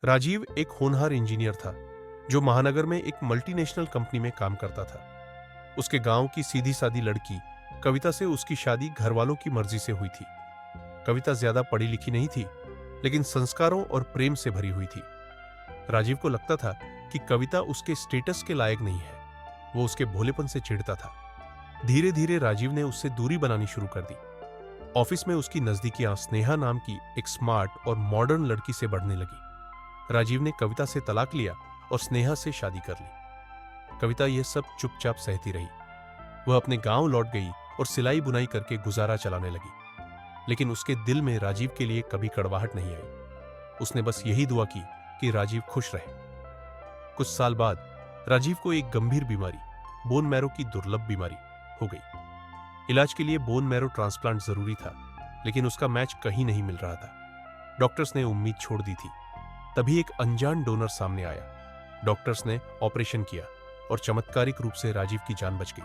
राजीव एक होनहार इंजीनियर था जो महानगर में एक मल्टीनेशनल कंपनी में काम करता था। उसके गांव की सीधी सादी लड़की कविता से उसकी शादी घर वालों की मर्जी से हुई थी। कविता ज्यादा पढ़ी लिखी नहीं थी, लेकिन संस्कारों और प्रेम से भरी हुई थी। राजीव को लगता था कि कविता उसके स्टेटस के लायक नहीं है। वो उसके भोलेपन से चिढ़ता था। धीरे धीरे राजीव ने उससे दूरी बनानी शुरू कर दी। ऑफिस में उसकी नजदीकियां स्नेहा नाम की एक स्मार्ट और मॉडर्न लड़की से बढ़ने लगी। राजीव ने कविता से तलाक लिया और स्नेहा से शादी कर ली। कविता यह सब चुपचाप सहती रही। वह अपने गांव लौट गई और सिलाई बुनाई करके गुजारा चलाने लगी। लेकिन उसके दिल में राजीव के लिए कभी कड़वाहट नहीं आई। उसने बस यही दुआ की कि राजीव खुश रहे। कुछ साल बाद राजीव को एक गंभीर बीमारी, बोन मैरो की दुर्लभ बीमारी, हो गई। इलाज के लिए बोन मैरो ट्रांसप्लांट जरूरी था, लेकिन उसका मैच कहीं नहीं मिल रहा था। डॉक्टर्स ने उम्मीद छोड़ दी थी। तभी एक अनजान डोनर सामने आया। डॉक्टर्स ने ऑपरेशन किया और चमत्कारिक रूप से राजीव की जान बच गई।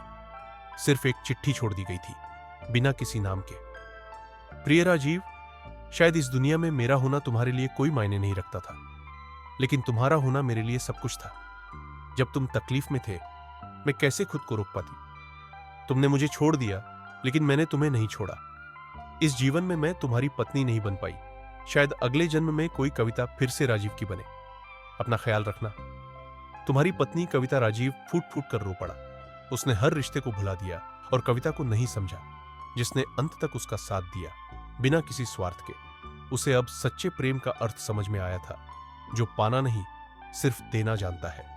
सिर्फ एक चिट्ठी छोड़ दी गई थी, बिना किसी नाम के। प्रिय राजीव, शायद इस दुनिया में मेरा होना तुम्हारे लिए कोई मायने नहीं रखता था, लेकिन तुम्हारा होना मेरे लिए सब कुछ था। जब तुम तकलीफ में थे, मैं कैसे खुद को रोक पाती। तुमने मुझे छोड़ दिया, लेकिन मैंने तुम्हें नहीं छोड़ा। इस जीवन में मैं तुम्हारी पत्नी नहीं बन पाई। शायद अगले जन्म में कोई कविता फिर से राजीव की बने। अपना ख्याल रखना। तुम्हारी पत्नी कविता। राजीव फूट फूट कर रो पड़ा। उसने हर रिश्ते को भुला दिया और कविता को नहीं समझा, जिसने अंत तक उसका साथ दिया, बिना किसी स्वार्थ के। उसे अब सच्चे प्रेम का अर्थ समझ में आया था, जो पाना नहीं, सिर्फ देना जानता है।